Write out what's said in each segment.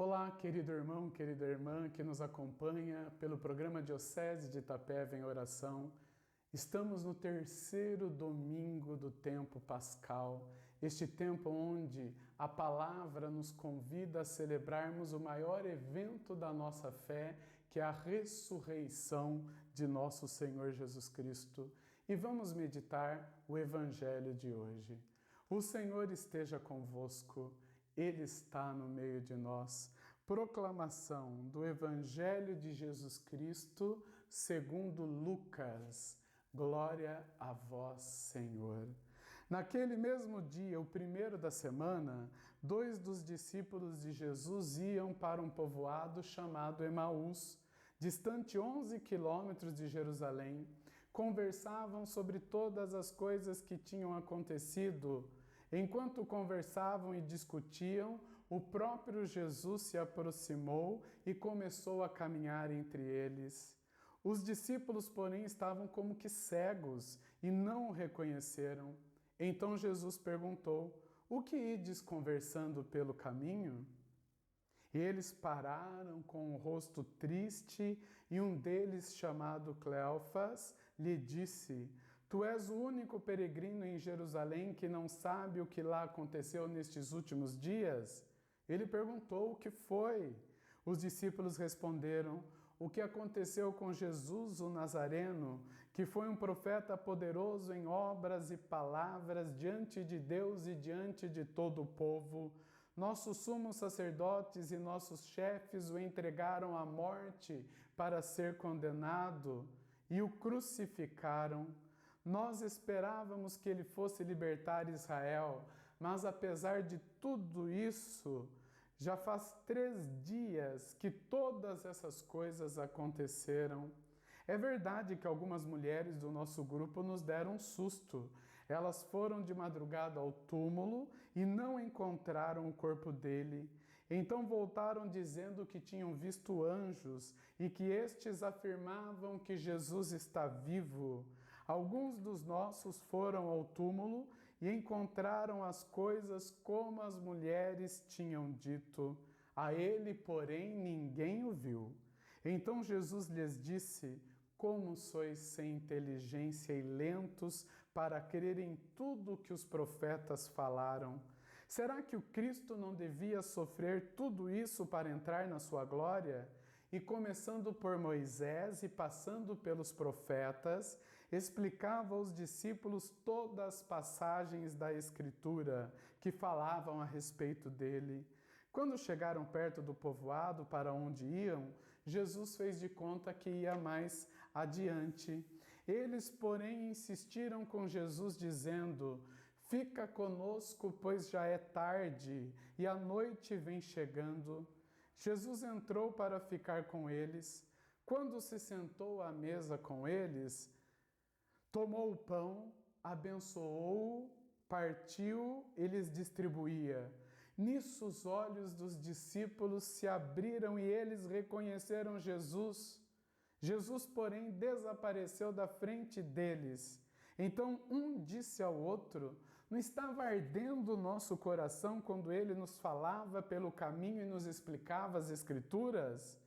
Olá, querido irmão, querida irmã que nos acompanha pelo programa Diocese de Itapeva em Oração. Estamos no terceiro domingo do tempo pascal, este tempo onde a palavra nos convida a celebrarmos o maior evento da nossa fé, que é a ressurreição de nosso Senhor Jesus Cristo. E vamos meditar o Evangelho de hoje. O Senhor esteja convosco. Ele está no meio de nós. Proclamação do Evangelho de Jesus Cristo segundo Lucas. Glória a vós, Senhor. Naquele mesmo dia, o primeiro da semana, 2 dos discípulos de Jesus iam para um povoado chamado Emaús, distante 11 quilômetros de Jerusalém. Conversavam sobre todas as coisas que tinham acontecido. Enquanto conversavam e discutiam, o próprio Jesus se aproximou e começou a caminhar entre eles. Os discípulos, porém, estavam como que cegos e não o reconheceram. Então Jesus perguntou: "O que ides conversando pelo caminho?" E eles pararam com o rosto triste, e um deles, chamado Cleofas, lhe disse: "Tu és o único peregrino em Jerusalém que não sabe o que lá aconteceu nestes últimos dias?" Ele perguntou: "O que foi?" Os discípulos responderam: "O que aconteceu com Jesus, o Nazareno, que foi um profeta poderoso em obras e palavras diante de Deus e diante de todo o povo. Nossos sumos sacerdotes e nossos chefes o entregaram à morte para ser condenado e o crucificaram. Nós esperávamos que ele fosse libertar Israel, mas apesar de tudo isso, já faz 3 dias que todas essas coisas aconteceram." É verdade que algumas mulheres do nosso grupo nos deram um susto. Elas foram de madrugada ao túmulo e não encontraram o corpo dele. Então voltaram dizendo que tinham visto anjos e que estes afirmavam que Jesus está vivo. Alguns dos nossos foram ao túmulo e encontraram as coisas como as mulheres tinham dito. A ele, porém, ninguém o viu. Então Jesus lhes disse: "Como sois sem inteligência e lentos para crer em tudo o que os profetas falaram? Será que o Cristo não devia sofrer tudo isso para entrar na sua glória?" E começando por Moisés e passando pelos profetas, explicava aos discípulos todas as passagens da Escritura que falavam a respeito dele. Quando chegaram perto do povoado para onde iam, Jesus fez de conta que ia mais adiante. Eles, porém, insistiram com Jesus, dizendo: "Fica conosco, pois já é tarde e a noite vem chegando." Jesus entrou para ficar com eles. Quando se sentou à mesa com eles, tomou o pão, abençoou-o, partiu e lhes distribuía. Nisso os olhos dos discípulos se abriram e eles reconheceram Jesus. Jesus, porém, desapareceu da frente deles. Então um disse ao outro: "Não estava ardendo o nosso coração quando ele nos falava pelo caminho e nos explicava as Escrituras?"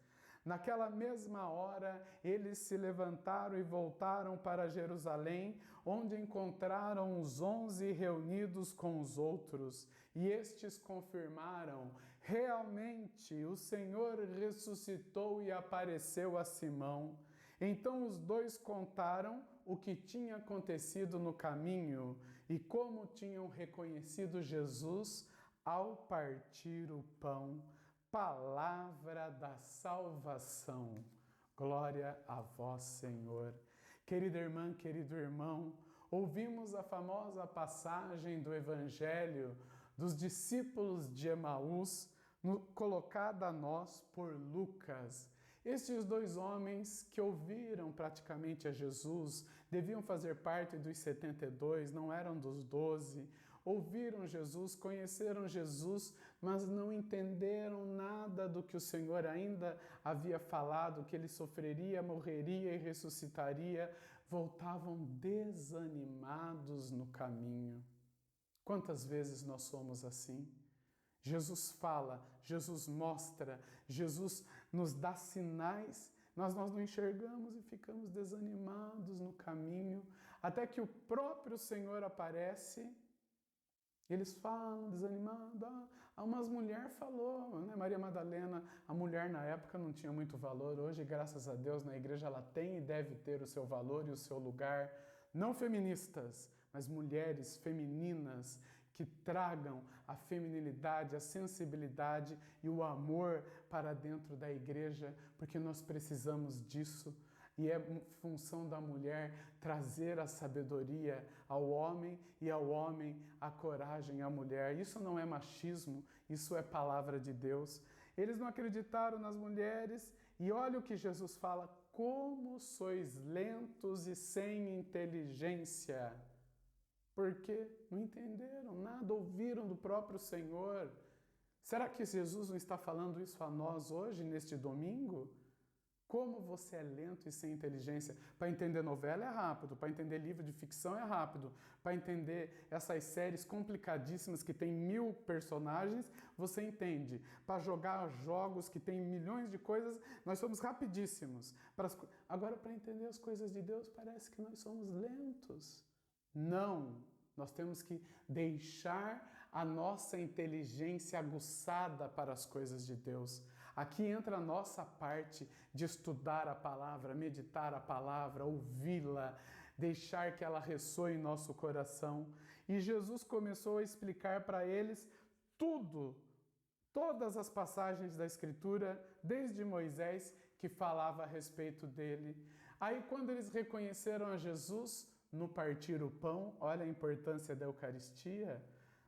Naquela mesma hora, eles se levantaram e voltaram para Jerusalém, onde encontraram os 11 reunidos com os outros. E estes confirmaram: "Realmente, o Senhor ressuscitou e apareceu a Simão." Então os dois contaram o que tinha acontecido no caminho e como tinham reconhecido Jesus ao partir o pão. Palavra da salvação. Glória a vós, Senhor. Querida irmã, querido irmão, ouvimos a famosa passagem do Evangelho dos discípulos de Emaús, colocada a nós por Lucas. Estes 2 homens que ouviram praticamente a Jesus, deviam fazer parte dos 72, não eram dos 12, ouviram Jesus, conheceram Jesus, mas não entenderam nada do que o Senhor ainda havia falado, que ele sofreria, morreria e ressuscitaria, voltavam desanimados no caminho. Quantas vezes nós somos assim? Jesus fala, Jesus mostra, Jesus nos dá sinais, nós não enxergamos e ficamos desanimados no caminho, até que o próprio Senhor aparece. Eles falam, desanimado, umas mulheres falou, né? Maria Madalena, a mulher na época não tinha muito valor, hoje, graças a Deus, na igreja ela tem e deve ter o seu valor e o seu lugar, não feministas, mas mulheres femininas que tragam a feminilidade, a sensibilidade e o amor para dentro da igreja, porque nós precisamos disso. E é função da mulher trazer a sabedoria ao homem e ao homem a coragem à mulher. Isso não é machismo, isso é palavra de Deus. Eles não acreditaram nas mulheres e olha o que Jesus fala: como sois lentos e sem inteligência. Porque não entenderam nada, ouviram do próprio Senhor. Será que Jesus não está falando isso a nós hoje, neste domingo? Como você é lento e sem inteligência? Para entender novela é rápido, para entender livro de ficção é rápido, para entender essas séries complicadíssimas que tem 1000 personagens, você entende. Para jogar jogos que tem milhões de coisas, nós somos rapidíssimos. Agora, para entender as coisas de Deus, parece que nós somos lentos. Não, nós temos que deixar a nossa inteligência aguçada para as coisas de Deus. Aqui entra a nossa parte de estudar a palavra, meditar a palavra, ouvi-la, deixar que ela ressoe em nosso coração. E Jesus começou a explicar para eles tudo, todas as passagens da Escritura, desde Moisés, que falava a respeito dele. Aí, quando eles reconheceram a Jesus no partir o pão, olha a importância da Eucaristia.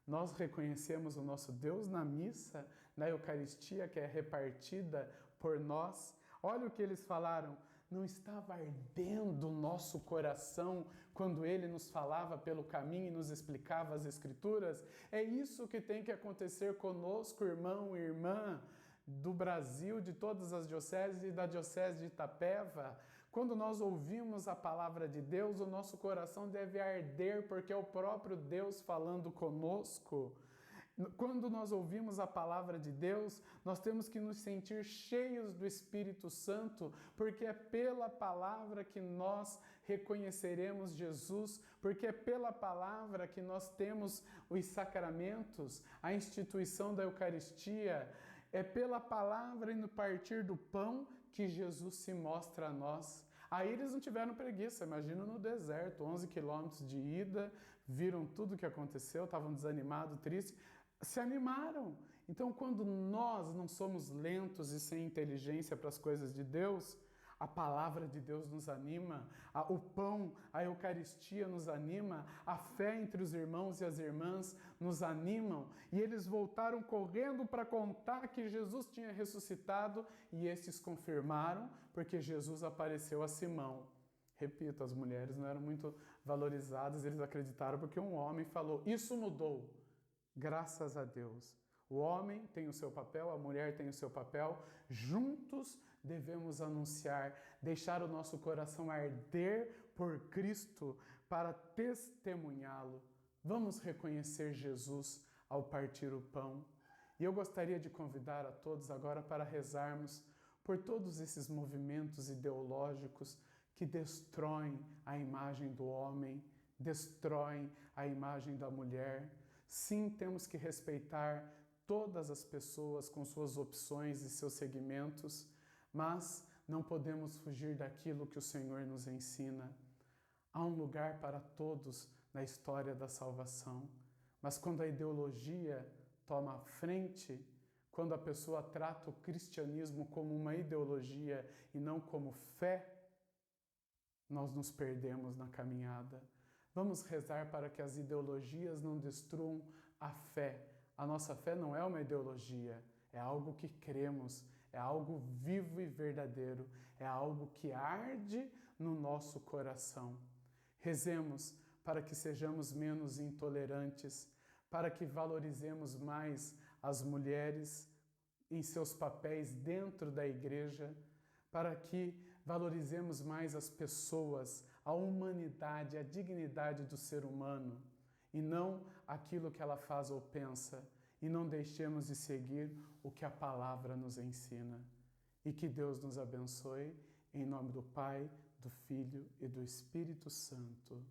Nós reconhecemos o nosso Deus na missa, na Eucaristia que é repartida por nós. Olha o que eles falaram. Não estava ardendo o nosso coração quando Ele nos falava pelo caminho e nos explicava as Escrituras? É isso que tem que acontecer conosco, irmão e irmã, do Brasil, de todas as dioceses e da Diocese de Itapeva. Quando nós ouvimos a palavra de Deus, o nosso coração deve arder, porque é o próprio Deus falando conosco. Quando nós ouvimos a palavra de Deus, nós temos que nos sentir cheios do Espírito Santo, porque é pela palavra que nós reconheceremos Jesus, porque é pela palavra que nós temos os sacramentos, a instituição da Eucaristia, é pela palavra e no partir do pão que Jesus se mostra a nós. Aí eles não tiveram preguiça, imagina no deserto, 11 quilômetros de ida, viram tudo o que aconteceu, estavam desanimados, tristes, se animaram. Então, quando nós não somos lentos e sem inteligência para as coisas de Deus, a palavra de Deus nos anima, o pão, a Eucaristia nos anima, a fé entre os irmãos e as irmãs nos animam. E eles voltaram correndo para contar que Jesus tinha ressuscitado e esses confirmaram, porque Jesus apareceu a Simão. Repito, as mulheres não eram muito valorizadas, eles acreditaram porque um homem falou. Isso mudou, graças a Deus. O homem tem o seu papel, a mulher tem o seu papel, juntos devemos anunciar, deixar o nosso coração arder por Cristo para testemunhá-lo. Vamos reconhecer Jesus ao partir o pão. E eu gostaria de convidar a todos agora para rezarmos por todos esses movimentos ideológicos que destroem a imagem do homem, destroem a imagem da mulher. Sim, temos que respeitar todas as pessoas com suas opções e seus segmentos, mas não podemos fugir daquilo que o Senhor nos ensina. Há um lugar para todos na história da salvação, mas quando a ideologia toma a frente, quando a pessoa trata o cristianismo como uma ideologia e não como fé, nós nos perdemos na caminhada. Vamos rezar para que as ideologias não destruam a fé. A nossa fé não é uma ideologia, é algo que cremos, é algo vivo e verdadeiro, é algo que arde no nosso coração. Rezemos para que sejamos menos intolerantes, para que valorizemos mais as mulheres em seus papéis dentro da igreja, para que valorizemos mais as pessoas, a humanidade, a dignidade do ser humano, e não aquilo que ela faz ou pensa. e não deixemos de seguir o que a palavra nos ensina. E que Deus nos abençoe, em nome do Pai, do Filho e do Espírito Santo.